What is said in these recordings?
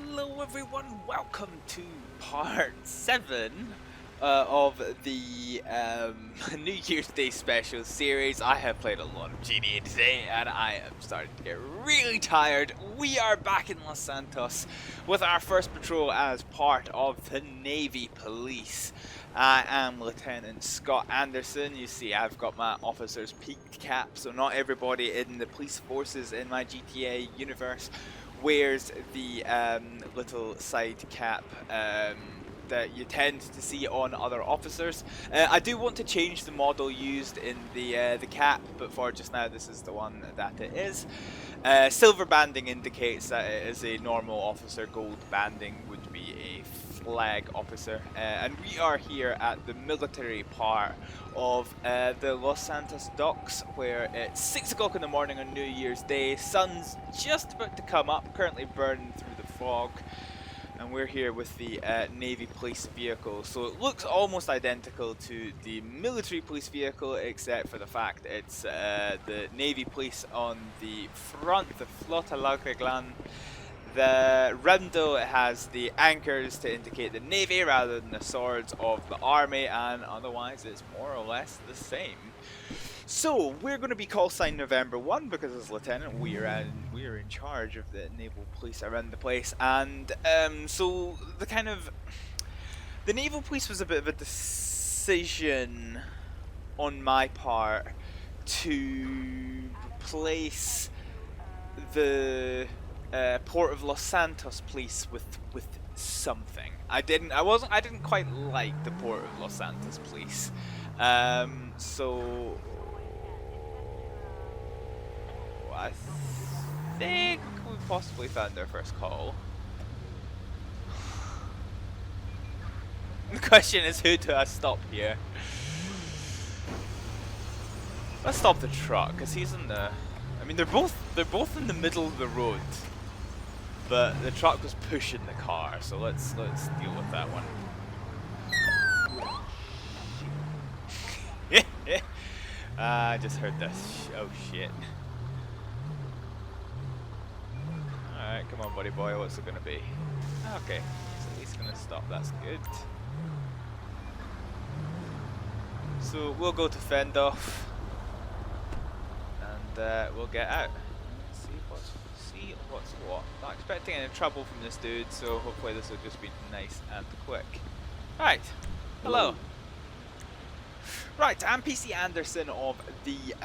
Hello everyone, welcome to part 7 of the New Year's Day special series. I have played a lot of GTA today and I am starting to get really tired. We are back in Los Santos with our first patrol as part of the Navy Police. I am Lieutenant Scott Anderson. You see I've got my officer's peaked cap, so not everybody in the police forces in my GTA universe wears the little side cap that you tend to see on other officers. I do want to change the model used in the cap, but for just now this is the one that it is. Silver banding indicates that it is a normal officer, gold banding would be a flag officer, and we are here at the military part of the Los Santos docks, where it's 6 o'clock in the morning on New Year's Day. Sun's just about to come up, currently burning through the fog, and we're here with the Navy police vehicle. So it looks almost identical to the military police vehicle, except for the fact it's the Navy police on the front, the Flota Lagreglan. The Rundle has the anchors to indicate the Navy rather than the swords of the Army, and otherwise it's more or less the same. So we're going to be call sign November 1 because as Lieutenant we are in charge of the naval police around the place, and so the naval police was a bit of a decision on my part to replace the Port of Los Santos police with something. I didn't quite like the Port of Los Santos police. So I think we possibly found our first call. The question is, who do I stop here? Let's stop the truck because he's in the. I mean, they're both in the middle of the road, but the truck was pushing the car, so let's deal with that one. I just heard this. Oh shit! All right, come on, buddy boy. What's it gonna be? Okay, so at least gonna stop. That's good. So we'll go to fend off. We'll get out. See what's what. Not expecting any trouble from this dude, so hopefully this will just be nice and quick. Right. Hello. Right, I'm PC Anderson of the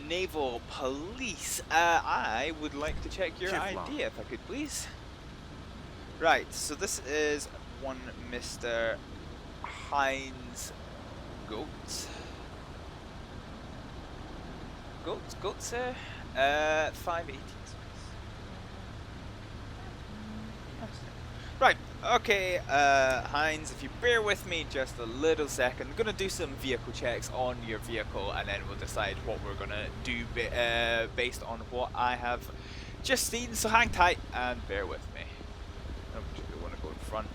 Naval Police. I would like to check your ID if I could, please. Right, so this is one Mr. Heinz Goats. Goats, sir. 518. Right, okay, Heinz, if you bear with me just a little second, I'm gonna do some vehicle checks on your vehicle, and then we'll decide what we're gonna do based on what I have just seen. So hang tight and bear with me. I don't want to go in front.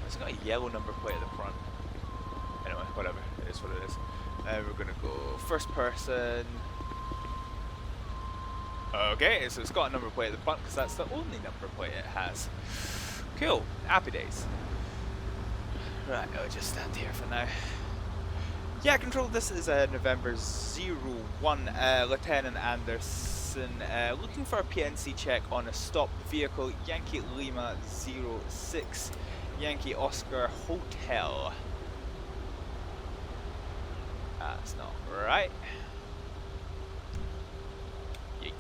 It's got a yellow number plate at the front. Anyway, whatever. It is what it is. We're gonna go first person. Okay, so it's got a number plate at the front because that's the only number plate it has. Cool, happy days. Right, I'll just stand here for now. Yeah, control, this is November 01, Lieutenant Anderson, looking for a PNC check on a stopped vehicle, Yankee Lima 06, Yankee Oscar Hotel. That's not right. Yeet.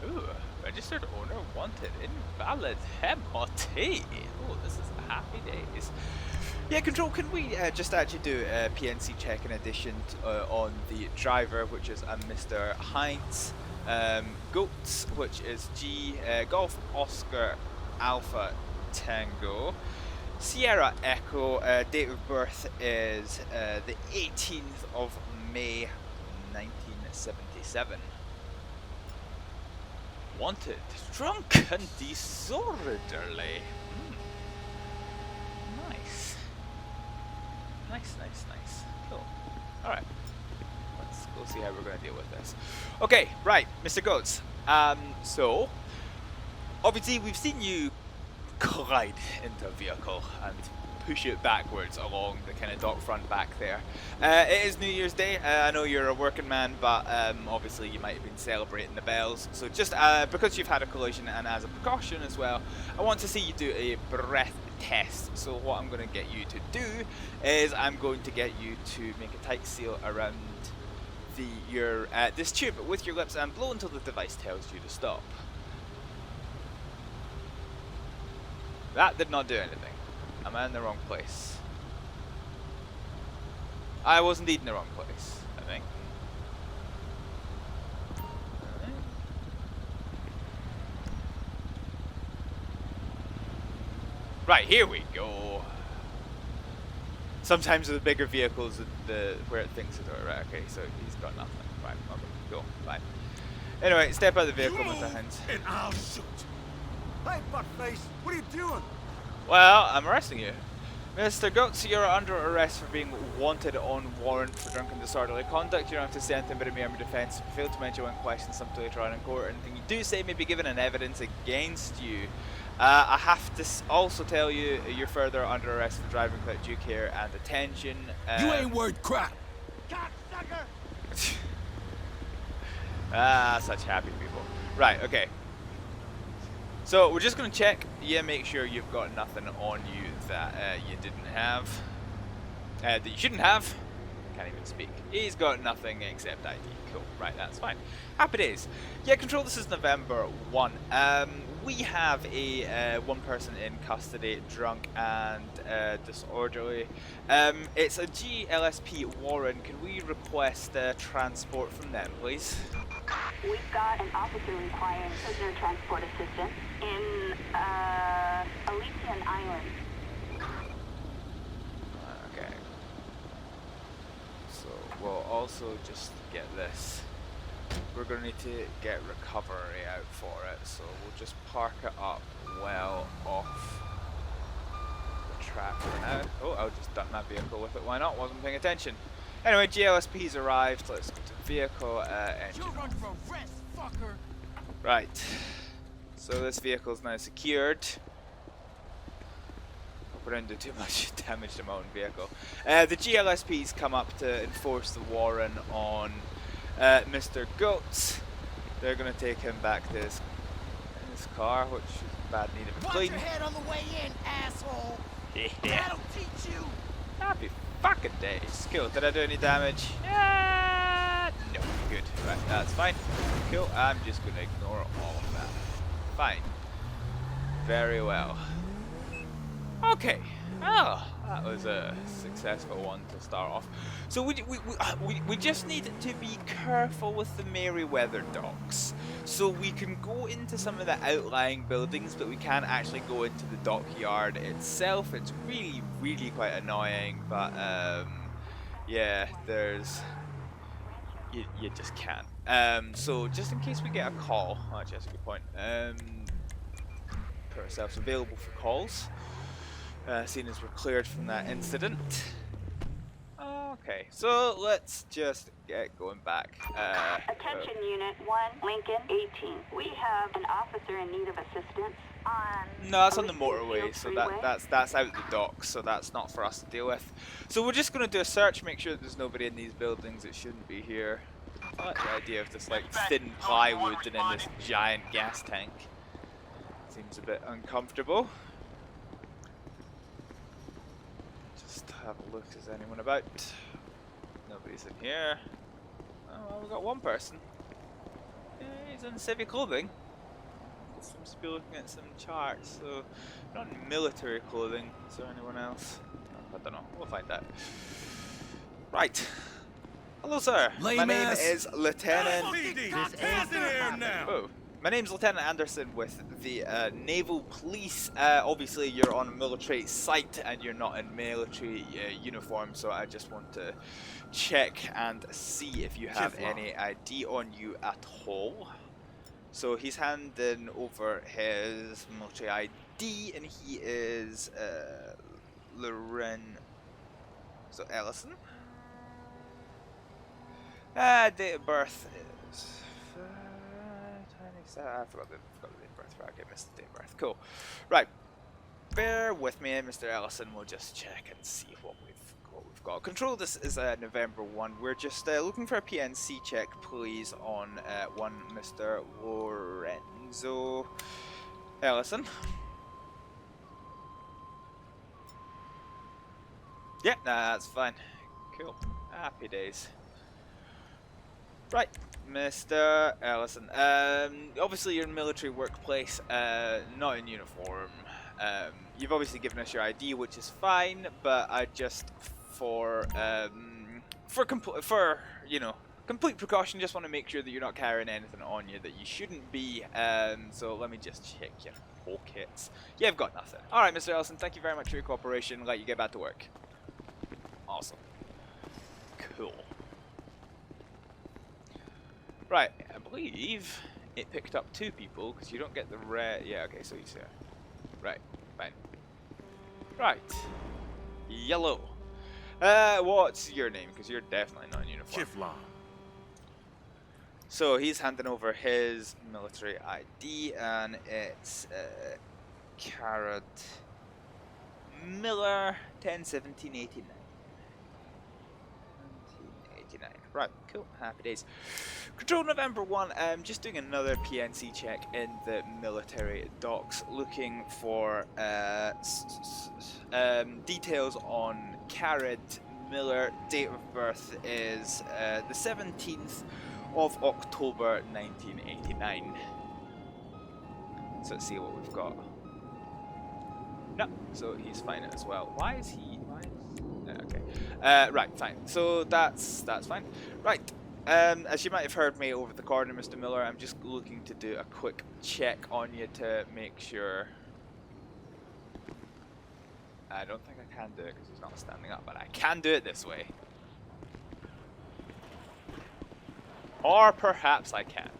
Ooh, registered owner wanted, invalid MOT. Oh, this is happy days. Yeah, control, can we just actually do a PNC check in addition to, on the driver, which is a Mr. Heinz Goats, which is Golf Oscar Alpha Tango. Sierra Echo, date of birth is the 18th of May 1977. Wanted, drunk and disorderly. Nice. Nice. Cool. Alright. Let's we'll see how we're going to deal with this. Okay, right, Mr. Goats. So, obviously we've seen you collide into a vehicle and push it backwards along the kind of dock front back there. It is New Year's Day. I know you're a working man, but obviously you might have been celebrating the bells. So just because you've had a collision and as a precaution as well, I want to see you do a breath test. So what I'm going to get you to do is I'm going to get you to make a tight seal around this tube with your lips and blow until the device tells you to stop. That did not do anything. Am I in the wrong place? I was indeed in the wrong place, I think. Right, here we go. Sometimes with the bigger vehicles, where it thinks it's right. Okay, so he's got nothing. Right, okay, go. Fine. Anyway, step out of the vehicle with the hands. And I'll shoot. Hey, buttface, what are you doing? Well, I'm arresting you. Mr. Goats, you're under arrest for being wanted on warrant for drunken disorderly conduct. You don't have to say anything but a mere defence. If you fail to mention when questioned, something later on in court, anything you do say may be given an evidence against you. I have to also tell you, you're further under arrest for driving without due care and attention. You ain't worth crap. Cocksucker! Such happy people. Right, okay. So we're just going to check, make sure you've got nothing on you that you didn't have, that you shouldn't have. Can't even speak. He's got nothing except ID. Cool, right, that's fine. Happy days. Yeah, Control, this is November 1. We have a one person in custody, drunk and disorderly. It's a GLSP warrant. Can we request transport from them, please? We've got an officer requiring prisoner transport assistance in Elysian Island. Okay. So we'll also just get this. We're going to need to get recovery out for it, so we'll just park it up well off the track for now. Oh, I'll just dump that vehicle with it. Why not? Wasn't paying attention. Anyway, GLSP's arrived. Let's go to vehicle engine. You run for arrest, fucker. Right. So this vehicle is now secured. Hope I didn't do too much damage to my own vehicle. The GLSP's come up to enforce the warrant on Mr. Goats. They're going to take him back to his car, which is in bad need of a clean. Watch your head on the way in, asshole. Yeah. That'll teach you. Happy fucking days. Cool. Did I do any damage? No. Good. Right, that's fine. Cool. I'm just going to ignore all of that. Fine. Very well. Okay. Oh, that was a successful one to start off. So we just need to be careful with the Merryweather docks. So we can go into some of the outlying buildings, but we can't actually go into the dockyard itself. It's really, really quite annoying, but yeah, you just can't. So just in case we get a call, actually that's a good point. Put ourselves available for calls. Seeing as we're cleared from that incident. Okay, so let's just get going back. Attention Unit 1, Lincoln 18. We have an officer in need of assistance on... No, that's on the motorway, so that's out the docks, so that's not for us to deal with. So we're just going to do a search, make sure that there's nobody in these buildings that shouldn't be here. I like the idea of this like thin plywood and in this giant gas tank. Seems a bit uncomfortable. Just have a look, is anyone about? Nobody's in here. Oh, well, we've got one person. Yeah, he's in civvy clothing. Seems to be looking at some charts, so not in military clothing. Is there anyone else? I don't know, we'll find out. Right. Hello, sir. My name is Lieutenant... Oh. My name's Lieutenant Anderson with the Naval Police. Obviously, you're on a military site and you're not in military uniform, so I just want to check and see if you have any ID on you at all. So he's handing over his military ID, and he is Ellison. Date of birth is 27. I forgot the date of birth. Right, okay, missed the date of birth. Cool. Right. Bear with me, Mr. Ellison. We'll just check and see what we've got. Control. This is November 1. We're just looking for a PNC check, please, on one Mr. Lorenzo Ellison. Yeah, nah, that's fine. Cool. Happy days. Right, Mr. Ellison. Obviously you're in a military workplace, not in uniform. You've obviously given us your ID, which is fine, but I just for you know, complete precaution, just want to make sure that you're not carrying anything on you that you shouldn't be. So let me just check your pockets. Yeah, I've got nothing. All right, Mr. Ellison. Thank you very much for your cooperation. Let you get back to work. Awesome. Cool. Right, I believe it picked up 2 people because you don't get the red. Yeah, okay, so you see. Right, fine. Right, yellow. What's your name? Because you're definitely not in uniform. Kiflon. So he's handing over his military ID, and it's Carrot Miller 101789. Right, cool, happy days. Control November 1, just doing another PNC check in the military docks, looking for details on Carrot Miller. Date of birth is the 17th of October 1989. So let's see what we've got. No, so he's fine as well. Why is he? Okay. Right, fine. So that's fine. Right. As you might have heard me over the corner, Mr. Miller, I'm just looking to do a quick check on you to make sure. I don't think I can do it because he's not standing up, but I can do it this way. Or perhaps I can't.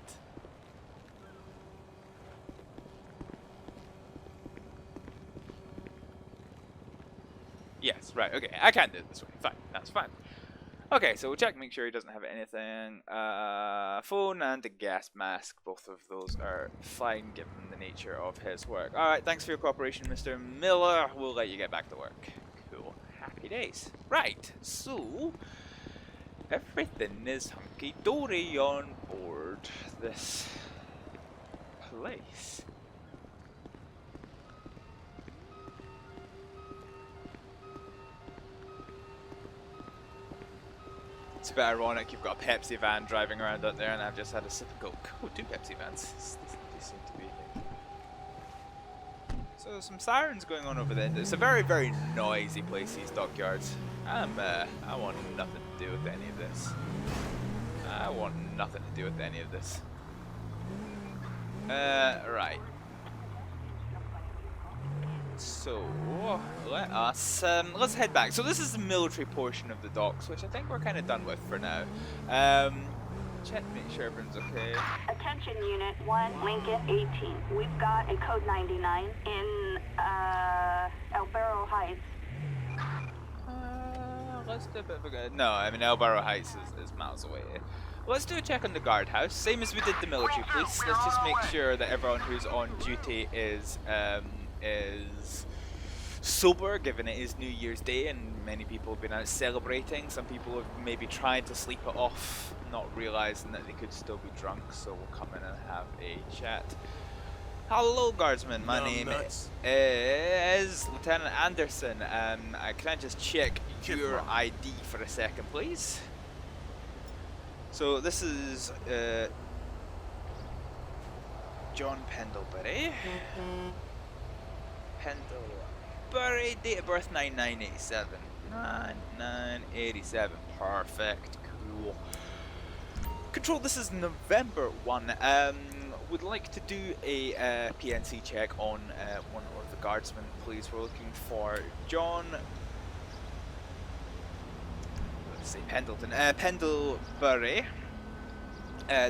Yes, right, okay, I can do it this way. Fine, that's fine. Okay, so we'll check, make sure he doesn't have anything. Phone and a gas mask, both of those are fine given the nature of his work. Alright, thanks for your cooperation, Mr. Miller. We'll let you get back to work. Cool, happy days. Right, so everything is hunky-dory on board this place. It's a bit ironic, you've got a Pepsi van driving around out there and I've just had a sip of Coke. Oh, 2 Pepsi vans. They seem to be. So some sirens going on over there. It's a very, very noisy place, these dockyards. I want nothing to do with any of this. I want nothing to do with any of this. Right. So let's head back. So this is the military portion of the docks, which I think we're kind of done with for now. Check to make sure everyone's okay. Attention Unit 1, Lincoln 18. We've got a code 99 in El Barro Heights. Let's do a bit of a no. I mean El Barro Heights is miles away. Let's do a check on the guardhouse, same as we did the military police. Let's just make sure that everyone who's on duty is sober, given it is New Year's Day and many people have been out celebrating. Some people have maybe tried to sleep it off, not realizing that they could still be drunk, so we'll come in and have a chat. Hello, guardsmen. My name is Lieutenant Anderson. Can I just check your ID for a second, please? So this is John Pendlebury. Pendlebury, date of birth 9987. 9987. Perfect. Cool. Control, this is November 1. Would like to do a PNC check on one of the guardsmen, please. We're looking for John. Let's say Pendleton. Pendlebury.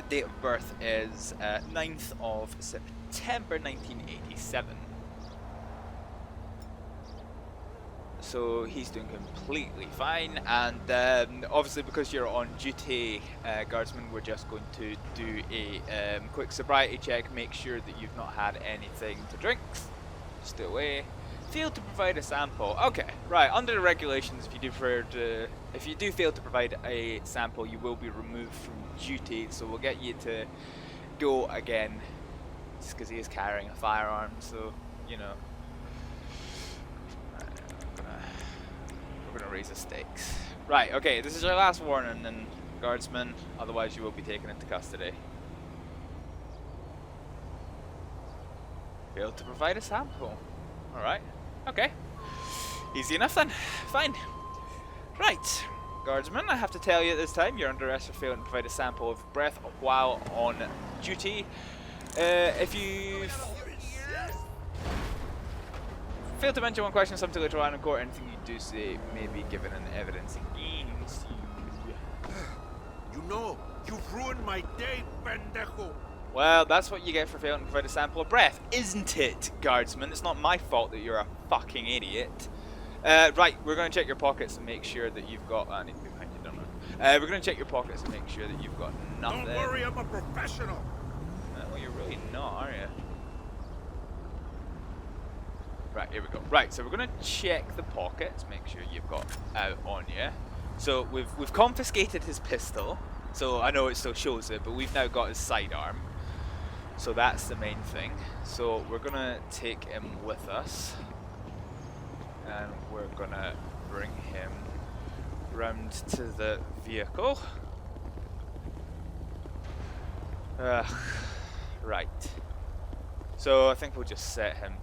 Date of birth is 9th of September 1987. so he's doing completely fine. And obviously, because you're on duty, guardsmen, we're just going to do a quick sobriety check. Make sure that you've not had anything to drink. Stay away. Failed to provide a sample. Okay, right. Under the regulations, if you do fail to provide a sample, you will be removed from duty. So we'll get you to go again, just because he is carrying a firearm. So you know, we're gonna raise the stakes. Right. Okay. This is our last warning, then, guardsmen. Otherwise, you will be taken into custody. Failed to provide a sample. All right. Okay. Easy enough then. Fine. Right. Guardsmen, I have to tell you at this time, you're under arrest for failing to provide a sample of breath while on duty. If you fail to mention one question something later on in court, anything you do say may be given in evidence against you. You know, you've ruined my day, pendejo. Well, that's what you get for failing to provide a sample of breath, isn't it, guardsman? It's not my fault that you're a fucking idiot. Right, we're going to check your pockets and make sure that you've got... I need to be behind you, don't I? We're going to check your pockets and make sure that you've got nothing. Don't worry, I'm a professional. Well, you're really not, are you? Right, here we go. Right, so we're going to check the pockets, make sure you've got out on you. So we've confiscated his pistol. So I know it still shows it, but we've now got his sidearm. So that's the main thing. So we're gonna take him with us, and we're gonna bring him round to the vehicle. Right. So I think we'll just let him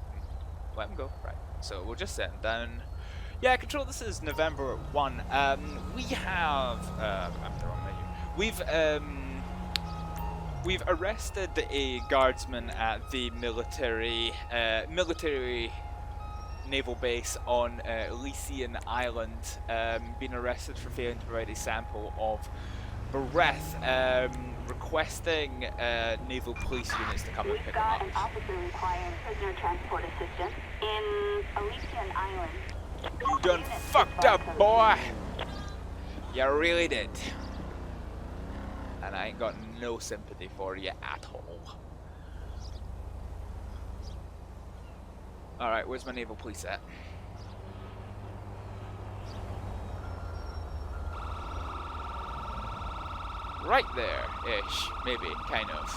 go. Right. So we'll just set him down. Yeah, Control. This is November 1. We have. I'm the wrong menu. We've arrested a guardsman at the military naval base on Elysian Island, being arrested for failing to provide a sample of breath, requesting naval police units to come and pick him up. We've got an officer requiring prisoner transport assistance in Elysian Island. You done fucked up, boy! You really did. And I ain't got no sympathy for you at all. Alright, where's my naval police at? Right there-ish, maybe, kind of.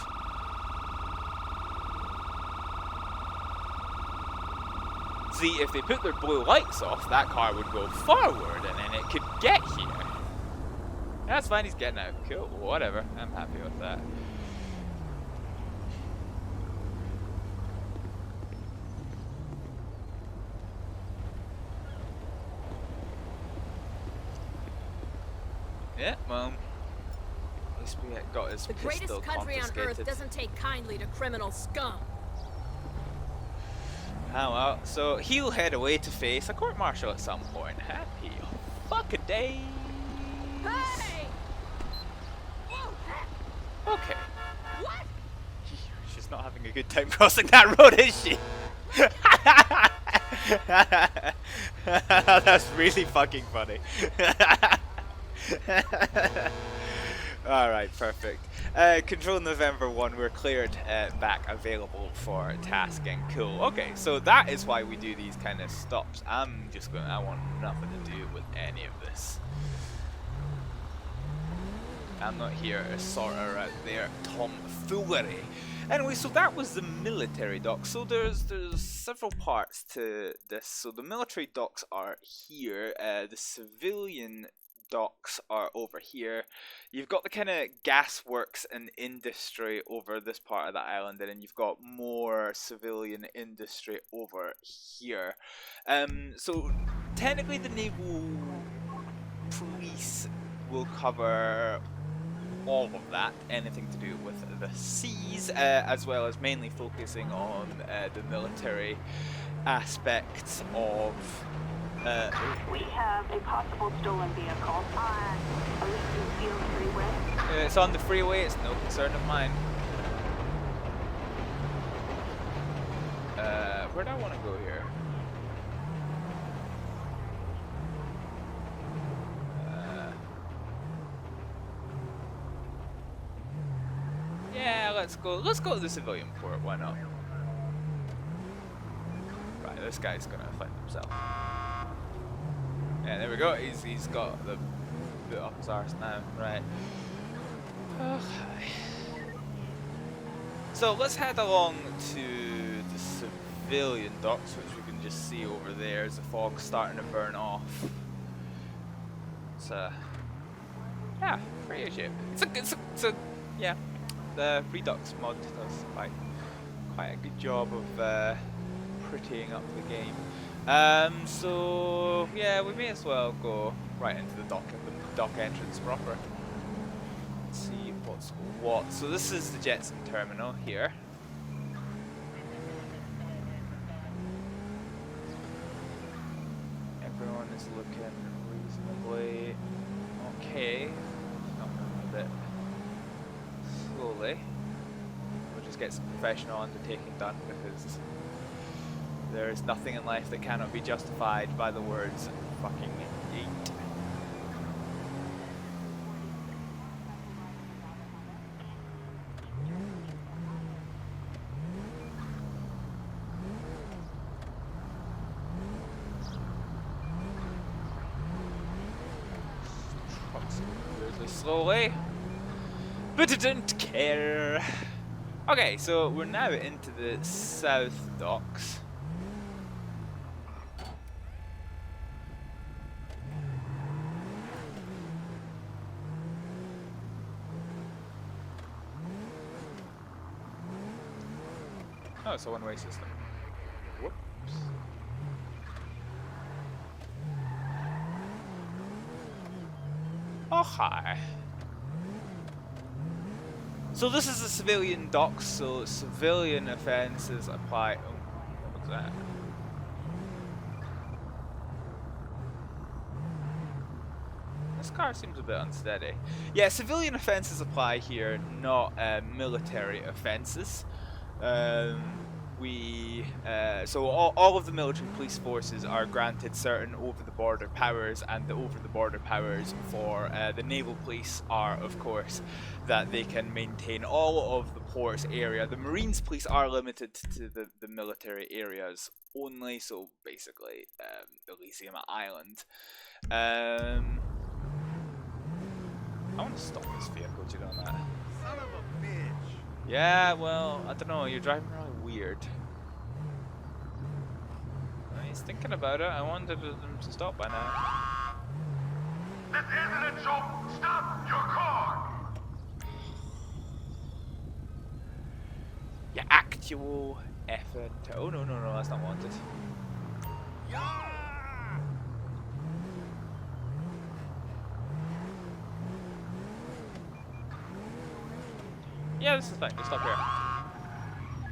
See, if they put their blue lights off, that car would go forward and then it could get here. That's fine, he's getting out. Cool, whatever. I'm happy with that. Yeah, well, at least we got his pistol confiscated. The greatest country on earth doesn't take kindly to criminal scum. Oh well, so he'll head away to face a court-martial at some point. Happy fucking day. Hey! Whoa! Okay. What? She's not having a good time crossing that road, is she? That's really fucking funny. Alright, perfect. Control November 1, we're cleared back available for tasking. Cool. Okay, so that is why we do these kind of stops. I want nothing to do with any of this. I'm not here to sort her out there tomfoolery. Anyway, so that was the military dock. So there's several parts to this. So the military docks are here. The civilian docks are over here. You've got the kind of gas works and industry over this part of the island, and then you've got more civilian industry over here. So technically the naval police will cover all of that, anything to do with the seas, as well as mainly focusing on the military aspects of We have a possible stolen vehicle on Elysian Field Freeway. it's on the freeway, it's no concern of mine. Where do I want to go here? let's go to the civilian port, why not? Right, this guy's gonna find himself. Yeah, there we go, he's got the boot up his arse now, right. Okay. So let's head along to the civilian docks, which we can just see over there as the fog's starting to burn off. It's yeah, pretty shape. It's a yeah. The Redux mod does quite a good job of prettying up the game. So yeah, we may as well go right into the dock entrance proper. Let's see what's what. So this is the Jetson terminal here. Everyone is looking reasonably okay. Not a bit slowly. We'll just get some professional undertaking done because there is nothing in life that cannot be justified by the words fucking eat. Slowly, but I didn't care. Okay, so we're now into the south docks. Oh, it's a one-way system. Whoops. Oh, hi. So this is a civilian dock, so civilian offences apply. Oh, what's that? This car seems a bit unsteady. Yeah, civilian offences apply here, not military offences. So all of the military police forces are granted certain over-the-border powers, and the over-the-border powers for the naval police are, of course, that they can maintain all of the ports area. The Marines police are limited to the military areas only, so basically Elysium Island. I want to stop this vehicle, do you know that? Son of a bitch! Yeah, well, I don't know, you're driving really weird. He's thinking about it. I wanted them to stop by now. This isn't a joke! Stop your car! Your actual effort. Oh, no, that's not wanted. Yeah! Yeah, this is fine. Just stop here.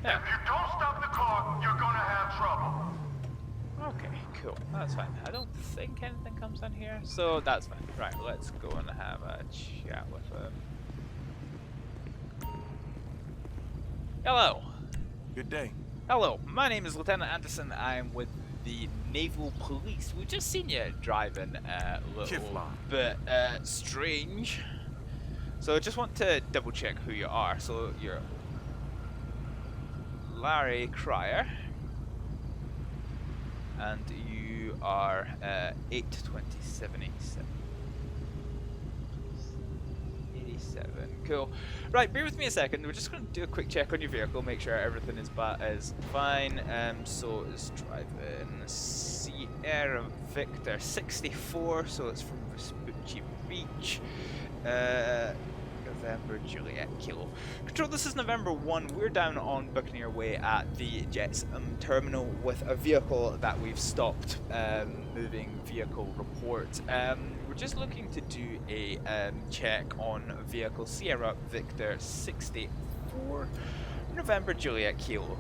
Yeah. If you don't stop the car, you're gonna have trouble. Okay, cool. That's fine. I don't think anything comes down here, so that's fine. Right, let's go and have a chat with him. Hello. Good day. Hello. My name is Lieutenant Anderson. I'm with the Naval Police. We've just seen you driving a little bit strange. So I just want to double check who you are. So you're Larry Cryer. And you are 82787. 87. Cool. Right, bear with me a second. We're just going to do a quick check on your vehicle, make sure everything is fine. So it's driving Sierra Victor 64, so it's from Vespucci Beach. November Juliet Kilo. Control, this is November 1. We're down on Buccaneer Way at the Jetson terminal with a vehicle that we've stopped. Moving vehicle report. We're just looking to do a check on vehicle Sierra Victor 64 November Juliet Kilo.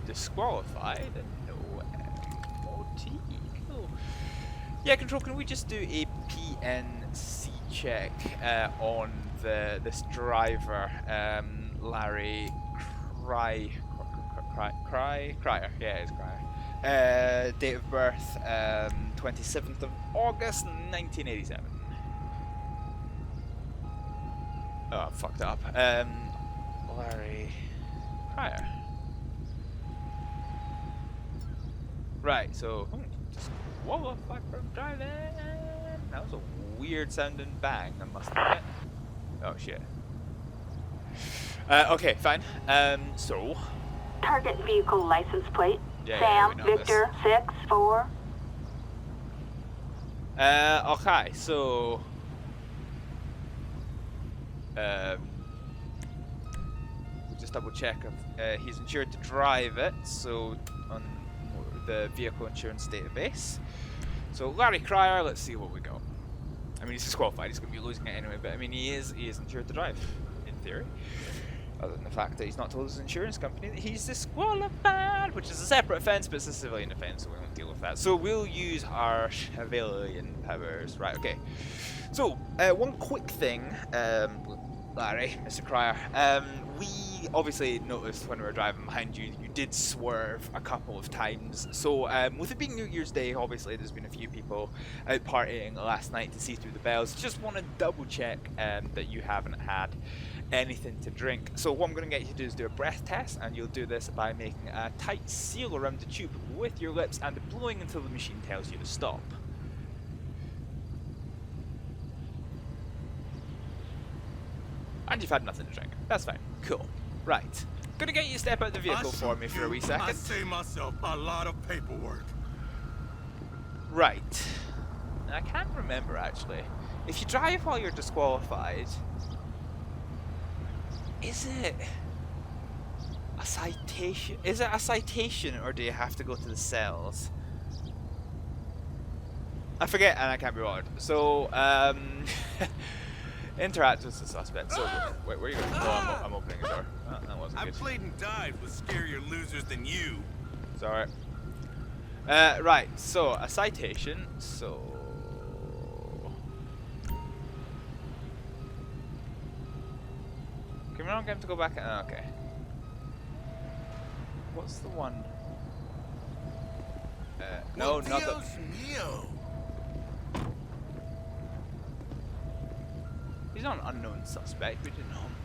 Disqualified? No MOT. Cool. Yeah, Control, can we just do a PNC check on this driver, Larry Cryer? Yeah, it's Cryer. Date of birth, 27th of August, 1987. Oh, I fucked up. Larry Pryor. Right, so disqualified from driving. That was a weird sounding bang, I must admit. Oh shit. Okay, fine. So Target vehicle license plate. Yeah, Sam we know Victor 64. okay, so we'll just double check if he's insured to drive it, so on the vehicle insurance database. So Larry Cryer, let's see what we got. I mean, he's disqualified, he's going to be losing it anyway, but I mean, he is insured to drive, in theory. Other than the fact that he's not told his insurance company that he's disqualified, which is a separate offence, but it's a civilian offence, so we won't deal with that. So we'll use our civilian powers. Right, okay. So, one quick thing, Larry, Mr. Cryer, we obviously noticed when we were driving behind you, you did swerve a couple of times. So, with it being New Year's Day, obviously there's been a few people out partying last night to see through the bells. Just want to double check that you haven't had anything to drink. So what I'm going to get you to do is do a breath test, and you'll do this by making a tight seal around the tube with your lips and blowing until the machine tells you to stop. And you've had nothing to drink. That's fine. Cool. Right. Gonna get you to step out the vehicle for me for a wee second. I save myself a lot of paperwork. Right. I can't remember actually. If you drive while you're disqualified, is it a citation? Is it a citation, or do you have to go to the cells? I forget, and I can't be bothered. So, interact with the suspect. So, wait, where are you going? Oh, I'm opening a door. Oh, that wasn't good. I played and died with scarier losers than you. Sorry. Right. So, a citation. So. Can we not get him to go back? Oh, okay. What's the one? No, not the. Dios mío. He's not an unknown suspect. We didn't know him.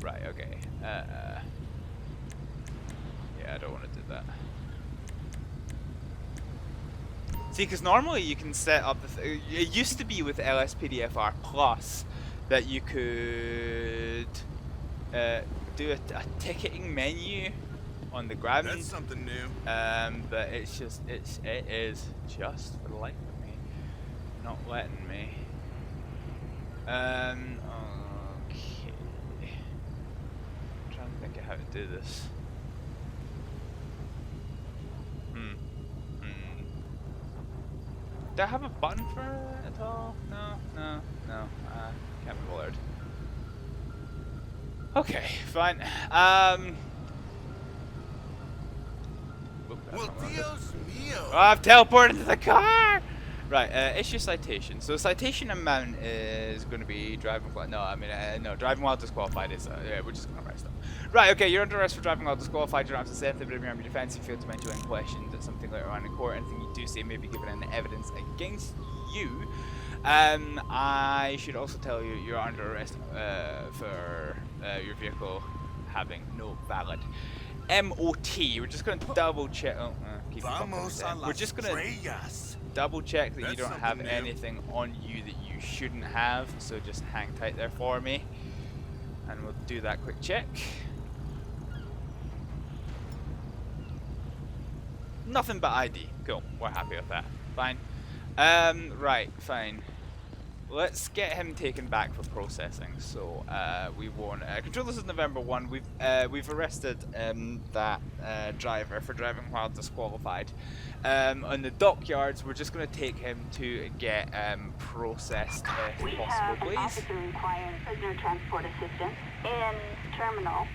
Right. Okay. Yeah, I don't want to do that. See, because normally you can set up the. It used to be with LSPDFR Plus that you could do a ticketing menu on the grabbing. That's something new. But it is just for the life of me not letting me. Okay. I'm trying to think of how to do this. Do I have a button for it at all? No. Can't be bothered. Okay, fine. Well, Dios mío. Oh, I've teleported to the car! Right, issue citation. So citation amount is going to be driving while... No, I mean, no, driving while disqualified is... yeah, we're just going to arrest them. Right, okay, you're under arrest for driving while disqualified. You don't have to say anything but your defense. You fail to mention any questions at something later on in court. Anything you do say may be given any evidence against you. I should also tell you you're under arrest for your vehicle having no valid MOT. We're just going to double check. Oh, keep we're just going to double check that you don't have anything on you that you shouldn't have. So just hang tight there for me, and we'll do that quick check. Nothing but ID. Cool. We're happy with that. Fine. Right. Fine. Let's get him taken back for processing. So we won't. Control, this is November 1. We've arrested that driver for driving while disqualified. On the dockyards, we're just going to take him to get processed if We possible, have an please. officer requiring prisoner transport assistance in terminal.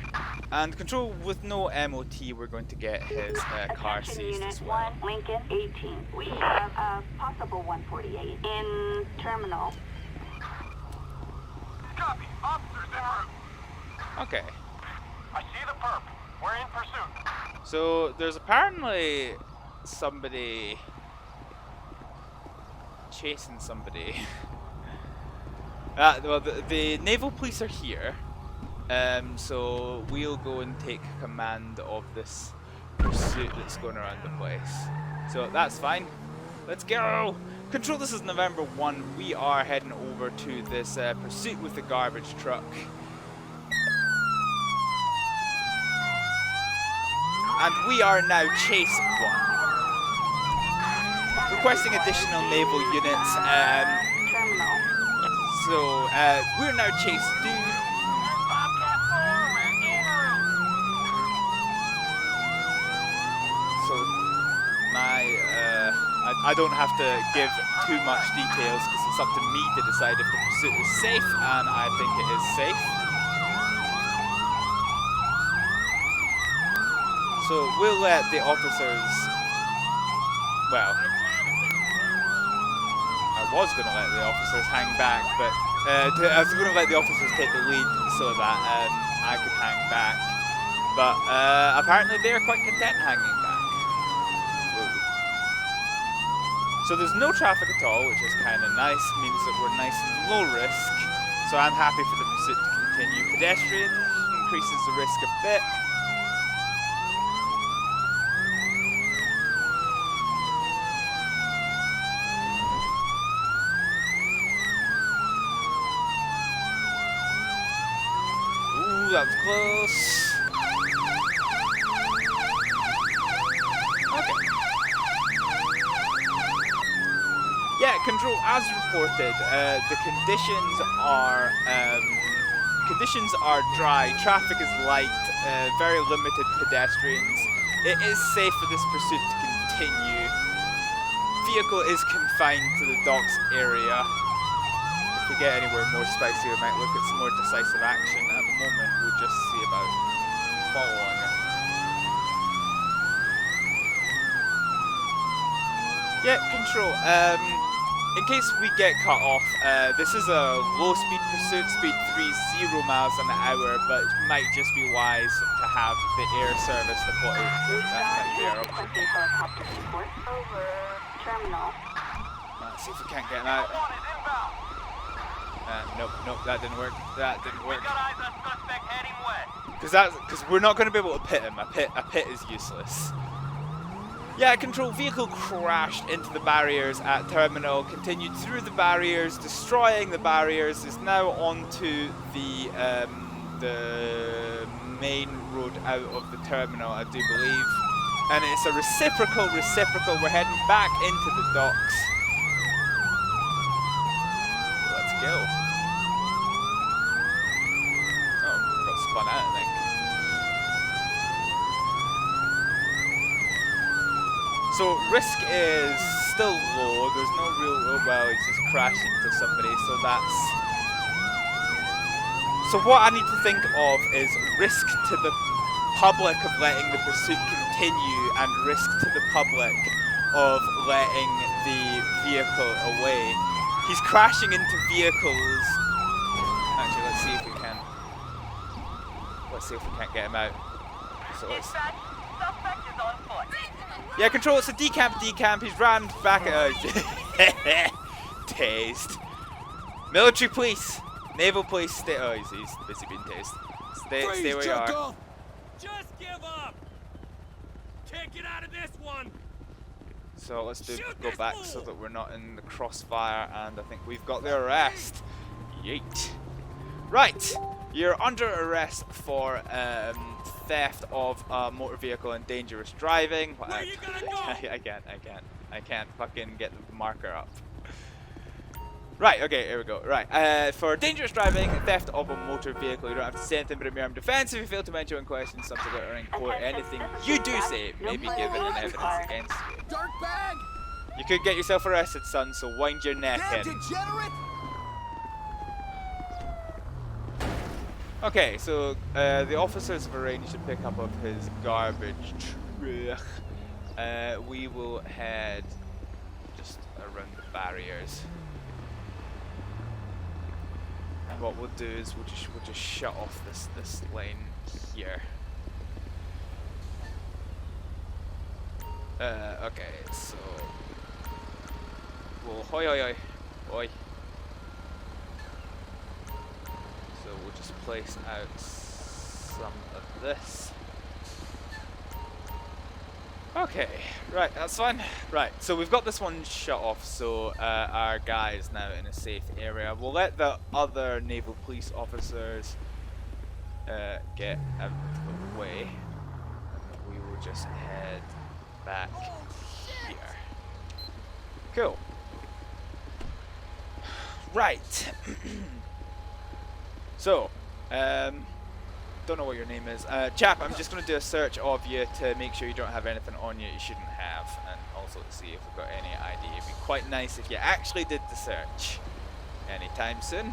And Control, with no MOT, we're going to get his car Attention seized Unit as well. 1, Lincoln 18. We have a possible 148 in terminal. Copy. Officers en route. Okay. I see the perp. We're in pursuit. So there's apparently somebody chasing somebody. Well, the naval police are here. So we'll go and take command of this pursuit that's going around the place. So that's fine. Let's go! Control, this is November 1. We are heading over to this pursuit with the garbage truck. And we are now Chase 1. Requesting additional naval units. Terminal. So, we're now Chase 2. So, I don't have to give too much details because it's up to me to decide if the pursuit is safe, and I think it is safe. So, we'll let the officers, well, I was going to let the officers hang back, but I was going to let the officers take the lead so that I could hang back. But apparently they're quite content hanging back. Whoa. So there's no traffic at all, which is kind of nice. Means that we're nice and low risk. So I'm happy for the pursuit to continue. Pedestrian increases the risk a bit. That was close. Okay. Yeah, Control, as reported, the conditions are dry, traffic is light, very limited pedestrians. It is safe for this pursuit to continue. Vehicle is confined to the docks area. If we get anywhere more spicy, we might look at some more decisive action. At the moment, we'll just see about following it. Yeah, Control. In case we get cut off, this is a low-speed pursuit, speed 30 miles an hour, but it might just be wise to have the air service deployed. That might be our option. Requesting helicopter support. Over. Terminal. Let's see if we can't get out. Nope, that didn't work. That didn't work. Because we're not going to be able to pit him. A pit is useless. Yeah, Control, vehicle crashed into the barriers at terminal, continued through the barriers, destroying the barriers, is now onto the main road out of the terminal, I do believe. And it's a reciprocal. We're heading back into the docks. Let's go. Oh, got spun out, I think. So risk is still low. There's no real. Oh well, he's just crashed into somebody. So that's. So what I need to think of is risk to the public of letting the pursuit continue, and risk to the public of letting the vehicle away. He's crashing into vehicles. Actually, let's see if we can. Let's see if we can't get him out. So let's. Suspect is on foot. Yeah, Control, it's a decamp. He's rammed back at us. Tased. Military police. Naval police, stay. Oh, he's busy being tased. Stay where you are. Just give up. Can't get out of this one. So let's go back so that we're not in the crossfire, and I think we've got the arrest. Yeet. Right, you're under arrest for theft of a motor vehicle and dangerous driving. Where you gonna go? I can't fucking get the marker up. Right, okay, here we go. Right, for dangerous driving, theft of a motor vehicle, you don't have to say anything but a mere armed defense. If you fail to mention in question something or in court, anything you do say may be given in evidence against you. Dark bag! You could get yourself arrested, son, so wind your neck Damn in. degenerate! Okay, so the officers have arranged to pick up of his garbage truck. We will head just around the barriers. And what we'll do is we'll just shut off this lane here. Okay, so we'll oi. we'll just place out some of this. Okay, right, that's fine. Right, so we've got this one shut off, so our guy is now in a safe area. We'll let the other naval police officers get out of the way, and we will just head back here. Cool. Right. So, don't know what your name is. Chap, I'm just going to do a search of you to make sure you don't have anything on you shouldn't have, and also to see if we've got any ID. It'd be quite nice if you actually did the search anytime soon.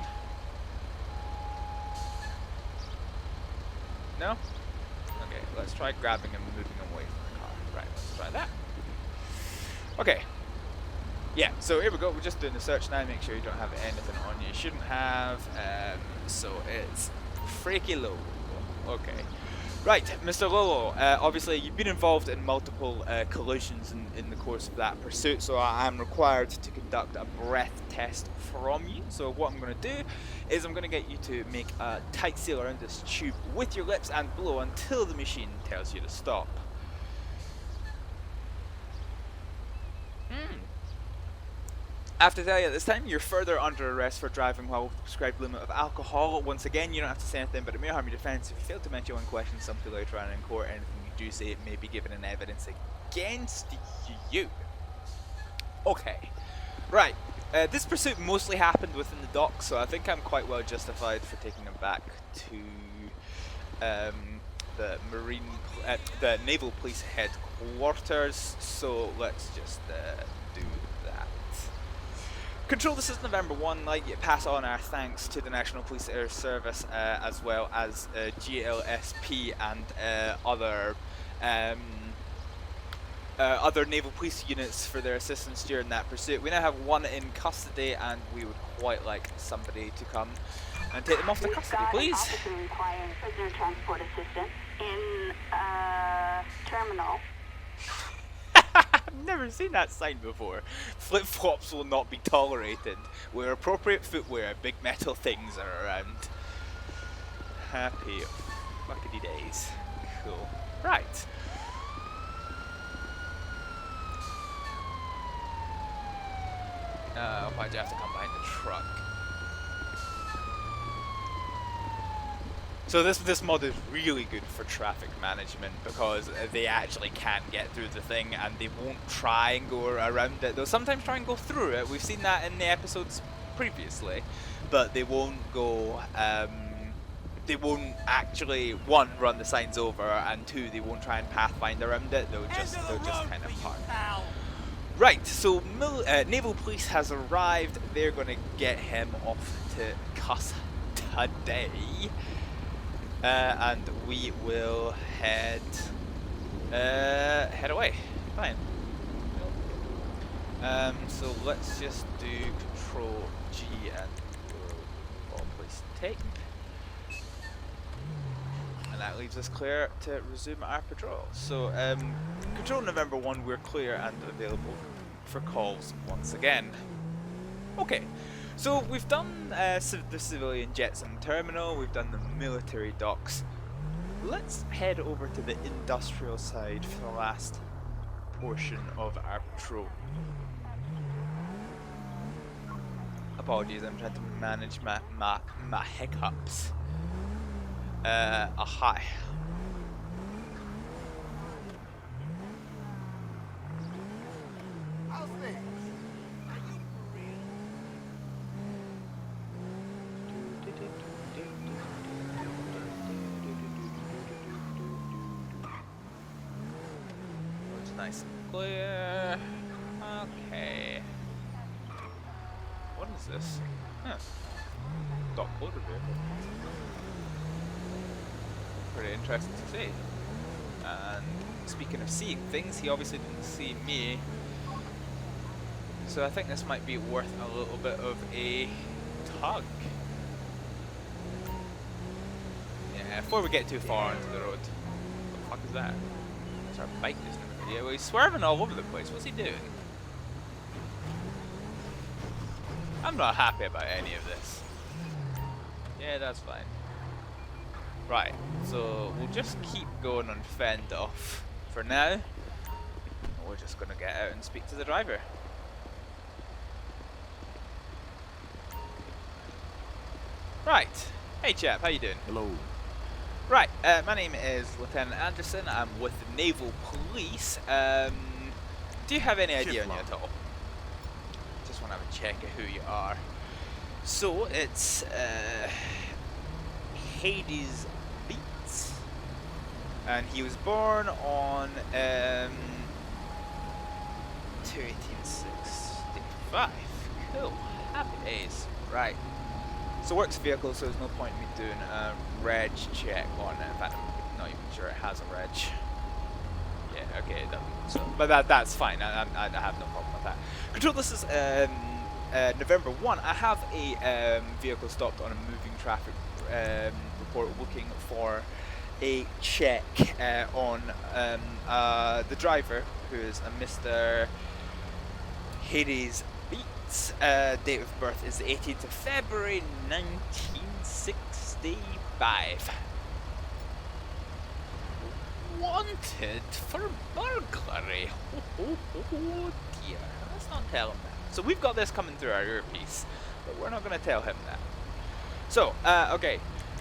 No? Okay, let's try grabbing and moving away from the car. Right, let's try that. Okay. Yeah, so here we go. We're just doing the search now. Make sure you don't have anything on you shouldn't have. So it's Freaky Low. Okay. Right, Mr. Lolo, obviously you've been involved in multiple collisions in the course of that pursuit, so I am required to conduct a breath test from you. So what I'm going to do is I'm going to get you to make a tight seal around this tube with your lips and blow until the machine tells you to stop. I have to tell you at this time, you're further under arrest for driving while with the prescribed limit of alcohol. Once again, you don't have to say anything, but it may harm your defence if you fail to mention one question something later on in court. Anything you do say, it may be given in evidence against you. Okay. Right. This pursuit mostly happened within the docks, so I think I'm quite well justified for taking them back to the Naval Police headquarters. So let's just do that. Control, this is November 1. Like, pass on our thanks to the National Police Air Service, as well as GLSP and other naval police units for their assistance during that pursuit. We now have one in custody, and we would quite like somebody to come and take them off to custody, please. Officer requiring prisoner transport assistance in terminal. I've never seen that sign before. Flip-flops will not be tolerated. Wear appropriate footwear. Big metal things are around. Happy fuckity days. Cool. Right. Why'd you have to come behind the truck? So this mod is really good for traffic management because they actually can get through the thing and they won't try and go around it. They'll sometimes try and go through it. We've seen that in the episodes previously, but they won't go. They won't actually, one, run the signs over, and two, they won't try and pathfind around it. They'll just kind of park. Right. So Naval Police has arrived. They're going to get him off to custody. And we will head away. Fine. So let's just do Control G and all place tape, and that leaves us clear to resume our patrol. So Control November 1, we're clear and available for calls once again. Okay. So we've done the civilian jets and terminal, we've done the military docks. Let's head over to the industrial side for the last portion of our patrol. Apologies, I'm trying to manage my hiccups. Hi. How's things? Nice and clear. Okay. What is this? Huh. Dock loader vehicle. Pretty interesting to see. And speaking of seeing things, he obviously didn't see me. So I think this might be worth a little bit of a tug. Yeah, before we get too far into the road. What the fuck is that? It's our bike, isn't it? Yeah, well, he's swerving all over the place. What's he doing? I'm not happy about any of this. Yeah, that's fine. Right, so we'll just keep going on fend off for now. We're just gonna get out and speak to the driver. Right. Hey chap, how you doing? Hello. Right, my name is Lieutenant Anderson. I'm with the Naval Police. Do you have any idea on you at all? Just want to have a check of who you are. So, it's Hades Beats. And he was born on 1865. Cool. Happy days. Right. So works vehicle, so there's no point in me doing a reg check on it. In fact, I'm not even sure it has a reg. Yeah, okay, it doesn't. So, but that's fine. I have no problem with that. Control, this is November 1. I have a vehicle stopped on a moving traffic report looking for a check on the driver, who is a Mr. Hades Beats. Date of birth is the 18th of February 1965. Wanted for burglary. Oh dear. Let's not tell him that. So we've got this coming through our earpiece, but we're not going to tell him that. So, okay.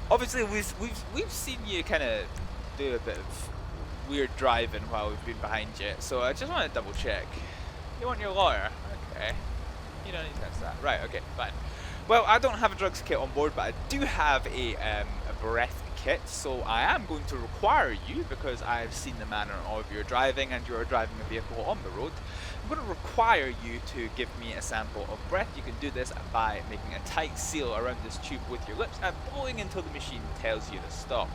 Obviously, we've seen you kind of do a bit of weird driving while we've been behind you. So I just want to double check. You want your lawyer? Okay. You don't need to touch that. Right, okay, fine. Well, I don't have a drugs kit on board, but I do have a breath kit, so I am going to require you, because I've seen the manner of your driving and you're driving a vehicle on the road, I'm going to require you to give me a sample of breath. You can do this by making a tight seal around this tube with your lips and blowing until the machine tells you to stop.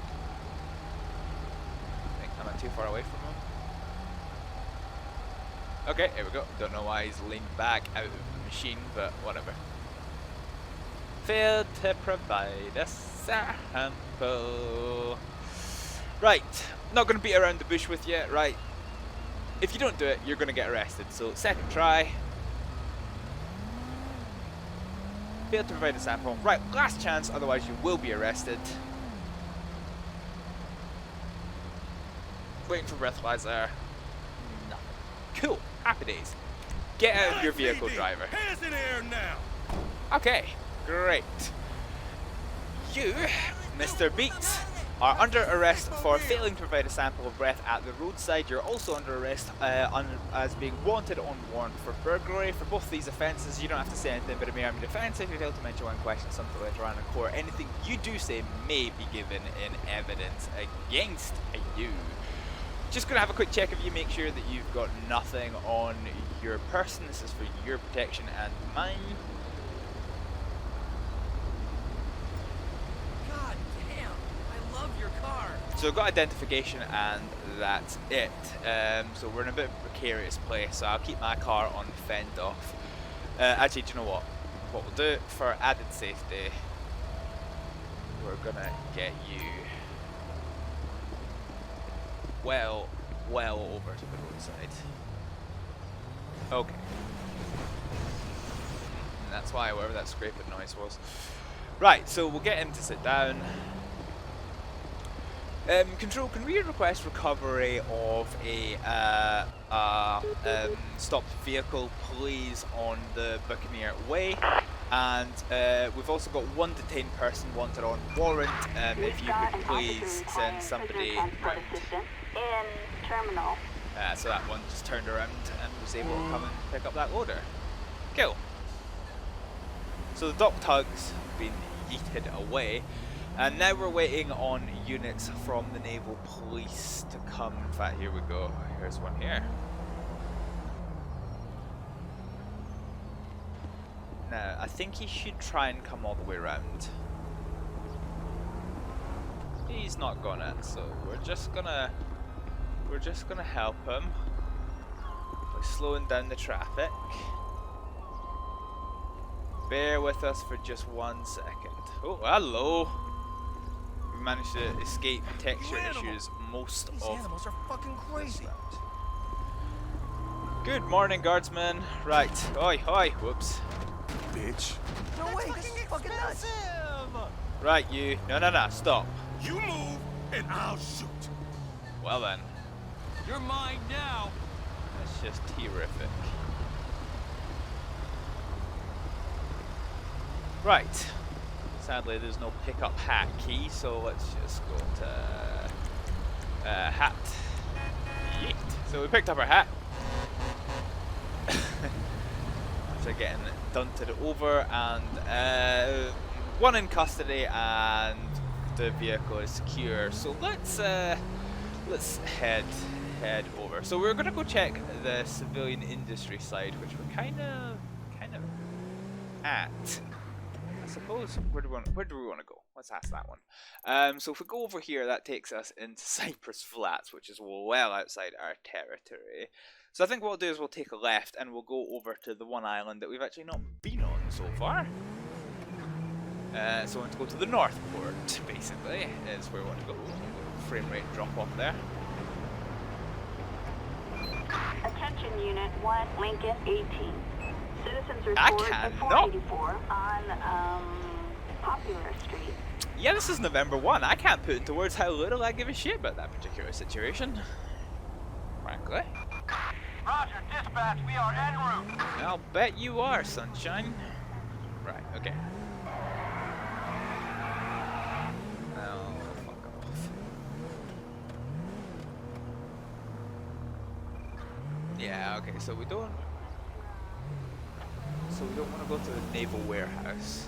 I think I'm not too far away from him. Okay, here we go. Don't know why he's leaned back out of the machine, but whatever. Failed to provide a sample. Right, not going to beat around the bush with you, right? If you don't do it, you're going to get arrested. So, second try. Failed to provide a sample. Right, last chance, otherwise you will be arrested. Waiting for breathalyzer. Nothing. Cool. Happy days. Get out of your vehicle, driver. Hands in the air now. Okay, great. You, Mr. Beats, are under arrest for failing to provide a sample of breath at the roadside. You're also under arrest as being wanted on warrant for burglary. For both these offences, you don't have to say anything but a mere armed offence. If you fail to mention one question, something later on in court, anything you do say may be given in evidence against you. Just going to have a quick check of you, make sure that you've got nothing on your person. This is for your protection and mine. God damn, I love your car. So I've got identification and that's it. So we're in a bit of a precarious place, so I'll keep my car on fend off. Actually, do you know what? What we'll do for added safety, we're gonna get you well over to the roadside. Okay. And that's why, whatever that scraping noise was. Right, so we'll get him to sit down. Control, can we request recovery of a stopped vehicle, please, on the Buccaneer Way? And we've also got one detained person wanted on warrant. If you could please send somebody round. In terminal. So that one just turned around and was able to come and pick up that loader. Cool. So the dock tugs have been yeeted away. And now we're waiting on units from the Naval Police to come. In fact, here we go. Here's one here. Now, I think he should try and come all the way around. He's not gonna, so we're just gonna help him by slowing down the traffic. Bear with us for just 1 second. Oh, hello. We managed to escape texture issues most of These animals are fucking crazy. Good morning, guardsmen. Right. Oi, oi. Whoops. bitch. No way, this is fucking nuts. Right, you. No, stop. You move, and I'll shoot. Well then, You're mine now. that's just terrific. Right. Sadly, there's no pickup hat key, so let's just go to hat. Yeet. So we picked up our hat. After getting dunted over, and one in custody, and the vehicle is secure. So let's head over. So we're gonna go check the civilian industry side, which we're kind of at. I suppose. Where do we want to go? Let's ask that one. So if we go over here, that takes us into Cypress Flats, which is well outside our territory. So I think what we'll do is we'll take a left and we'll go over to the one island that we've actually not been on so far. So we want to go to the North Port, basically, is where we want to go. Frame rate drop off there. Attention Unit 1, Lincoln 18. Citizens report at cannot. 484 on Popular Street. Yeah, this is November 1. I can't put into words how little I give a shit about that particular situation. Frankly. Roger, dispatch, we are en route. I'll bet you are, sunshine. Right, okay. Oh, fuck off. Yeah, okay, so we don't want to go to the naval warehouse.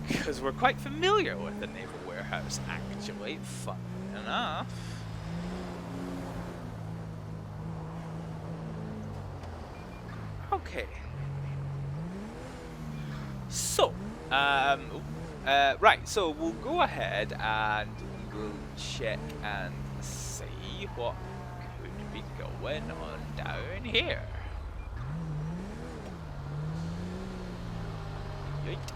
Because we're quite familiar with the naval warehouse, actually, fun enough. Okay. So, right, so we'll go ahead and we'll check and see what could be going on down here. Yeet.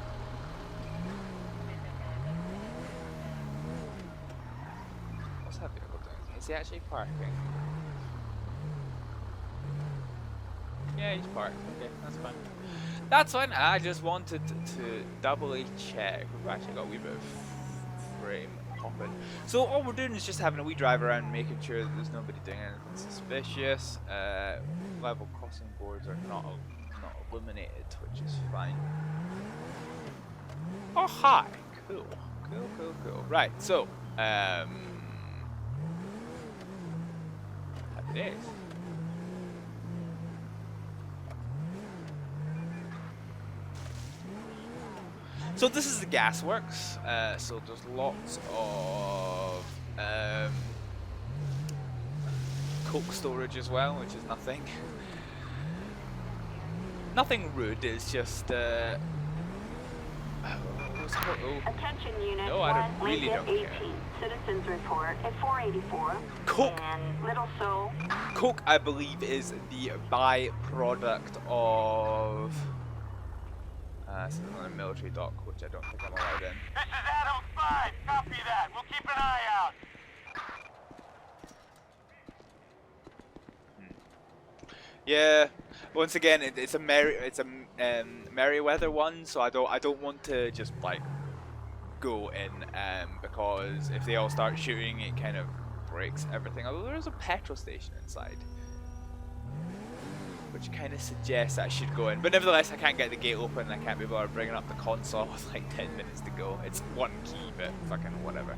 What's that vehicle doing? Is he actually parking? Yeah, he's parked. Okay, that's fine. That's fine. I just wanted to doubly check. We've actually got a wee bit of frame popping. So all we're doing is just having a wee drive around, making sure that there's nobody doing anything suspicious. Level crossing boards are not illuminated, which is fine. Oh, hi. Cool. Cool. Right, so, happy days. So this is the gasworks. So there's lots of coke storage as well, which is nothing rude. It's just Attention Unit no, 1, I really Lincoln don't 18. care. Citizens report at 484. Coke. And Little Soul. Coke, I believe, is the byproduct of. This is another military dock, which I don't think I'm allowed in. This is Adam 5. Copy that. We'll keep an eye out. Yeah. Once again, it's a Merryweather one, so I don't want to just like go in because if they all start shooting, it kind of breaks everything. Although there is a petrol station inside, which kind of suggests I should go in. But nevertheless, I can't get the gate open. I can't be bothered bringing up the console with like 10 minutes to go. It's one key, but fucking whatever.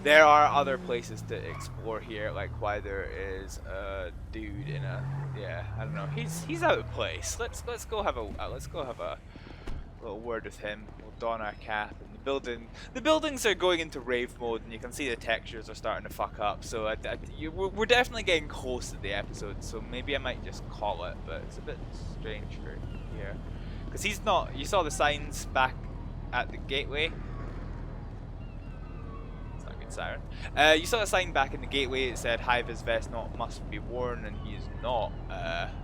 There are other places to explore here, like why there is a dude in a I don't know. He's out of place. Let's go have a little word with him. We'll don our cap. And the buildings are going into rave mode, and you can see the textures are starting to fuck up. So we're definitely getting close to the episode. So maybe I might just call it, but it's a bit strange for here because he's not. You saw the signs back at the gateway. It's not a good siren. You saw a sign back in the gateway. It said high-vis vest must be worn, and he is not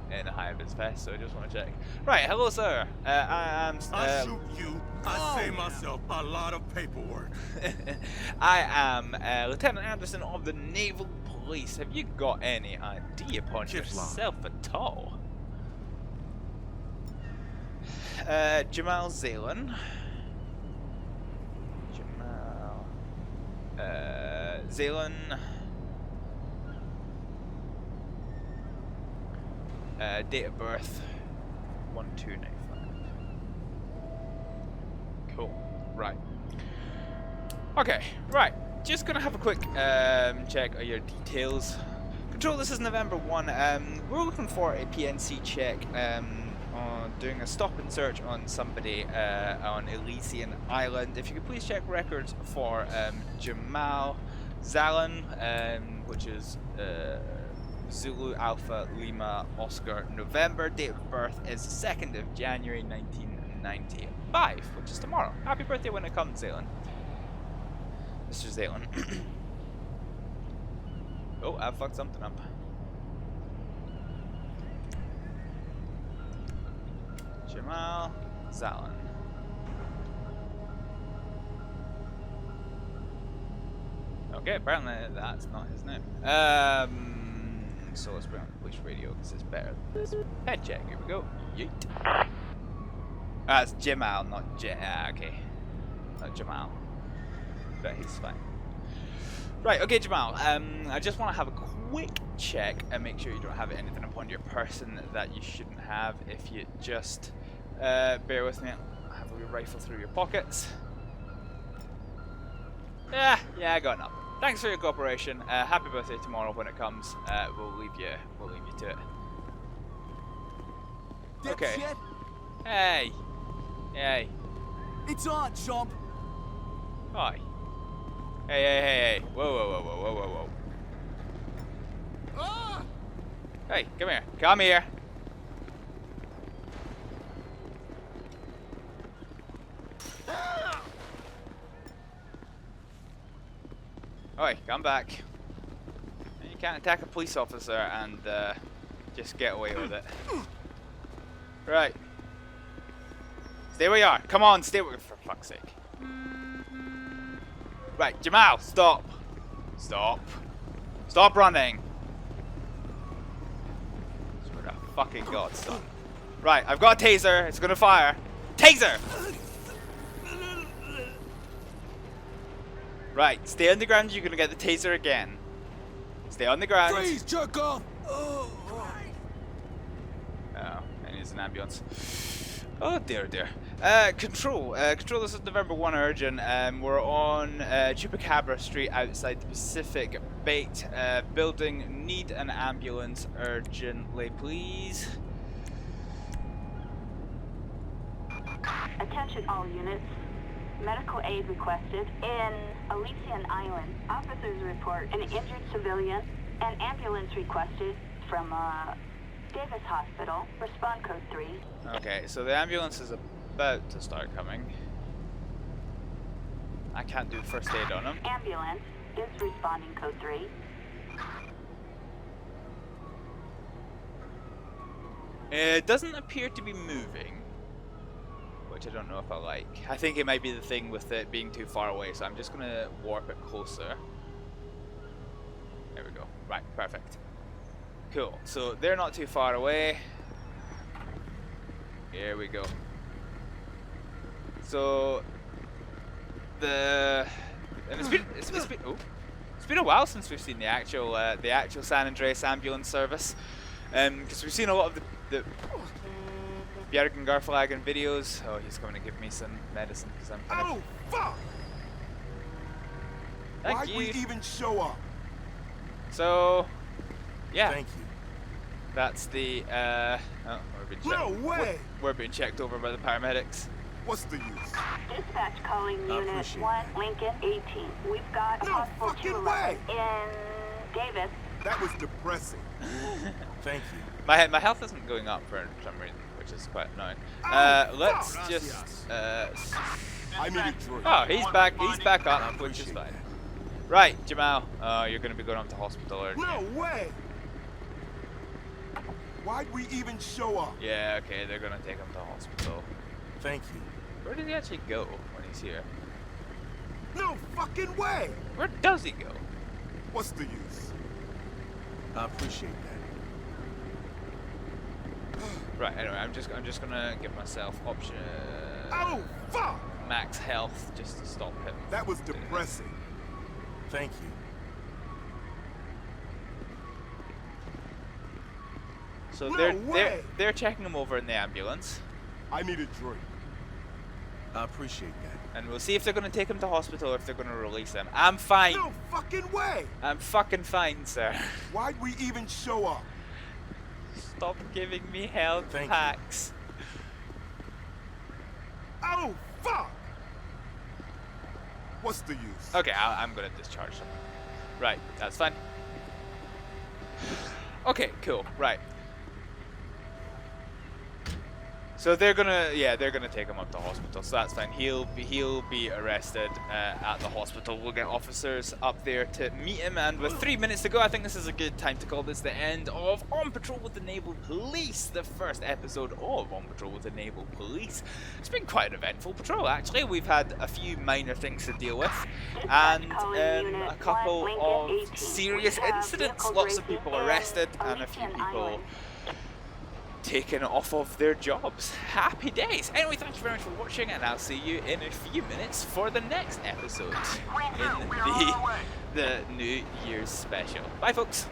in a high-vis vest. So I just want to check. Right, hello, sir. I shoot you. I save myself a lot of paperwork. I am Lieutenant Anderson of the Naval Police. Have you got any idea upon yourself at all? Jamal Zalen. Jamal Zalen. Date of birth 1295. Cool. Right. Okay. Right. Just gonna have a quick check of your details. Control. This is November 1. We're looking for a PNC check on doing a stop and search on somebody on Elysian Island. If you could please check records for Jamal Zalen, which is Zulu Alpha Lima Oscar November. Date of birth is 2nd of January 1995, which is tomorrow. Happy birthday when it comes, Zalen. Mr. Zalen. Oh, I fucked something up. Jamal Zalen. Okay, apparently that's not his name. So let's bring on the police radio because it's better than this. Head check, here we go. Yeet. It's Jamal, not okay. Not Jamal. But he's fine. Right, okay, Jamal. I just want to have a quick check and make sure you don't have anything upon your person that you shouldn't have. If you just bear with me, I'll have a rifle through your pockets. Yeah, I got nothing. Thanks for your cooperation. Happy birthday tomorrow when it comes. We'll leave you to it. Okay. Hey. It's on, chump. Hi. Hey. Whoa. Ah! Hey, come here. Oi, come back. You can't attack a police officer and just get away with it. Right. Stay where you are. Come on, stay where, for fuck's sake. Right, Jamal, stop. Stop running. Swear to fucking God, stop. Right, I've got a taser. It's gonna fire. Taser! Right, stay on the ground. You're gonna get the taser again. Stay on the ground. Freeze, jerk off. Oh, and here's an ambulance. Oh dear. Control, this is November 1 urgent. We're on Chupacabra Street outside the Pacific Bait building. Need an ambulance urgently, please. Attention all units. Medical aid requested in Elysian Island. Officers report an injured civilian. An ambulance requested from Davis Hospital. Respond code 3. Okay, so the ambulance is about to start coming. I can't do first aid on him. Ambulance is responding code 3. It doesn't appear to be moving, which I don't know if I like. I think it might be the thing with it being too far away, so I'm just gonna warp it closer. There we go. Right, perfect. Cool. So they're not too far away. Here we go. So it's been a while since we've seen the actual San Andreas ambulance service, because we've seen a lot of the Bjergen Garflagen videos. Oh, he's coming to give me some medicine because I'm kind of... Oh, fuck! Thank Why'd you. we even show up? So, yeah. Thank you. That's the, oh, No way! We're being checked over by the paramedics. What's the use? Dispatch calling unit appreciate 1, Lincoln 18. We've got a No possible fucking 211 way! in Davis. That was depressing. Thank you. My health isn't going up for some reason, which is quite annoying. Let's just, I need a drink. oh, he's back up, which is fine. Right, Jamal, you're gonna be going up to hospital, aren't you? No way! Why'd we even show up? Yeah, okay, they're gonna take him to hospital. Thank you. Where does he actually go when he's here? No fucking way! Where does he go? What's the use? I appreciate that. Right. Anyway, I'm just gonna give myself option Oh, fuck! max health just to stop him. That was depressing. Thank you. So No they're checking him over in the ambulance, I need a drink. I appreciate that. and we'll see if they're gonna take him to hospital or if they're gonna release him. I'm fine. No fucking way! I'm fucking fine, sir. Why'd we even show up? Stop giving me health Thank you. packs. Oh, fuck! What's the use? Okay, I'm gonna discharge them. Right, that's fine. Okay, cool. Right. So they're gonna take him up to hospital. So that's fine. He'll be arrested at the hospital. We'll get officers up there to meet him. And with 3 minutes to go, I think this is a good time to call this the end of On Patrol with the Naval Police, the first episode of On Patrol with the Naval Police. It's been quite an eventful patrol, actually. We've had a few minor things to deal with, and a couple of serious incidents. Lots of people arrested, and a few people taken off of their jobs. Happy days. Anyway, thank you very much for watching, and I'll see you in a few minutes for the next episode in the New Year's special. Bye, folks.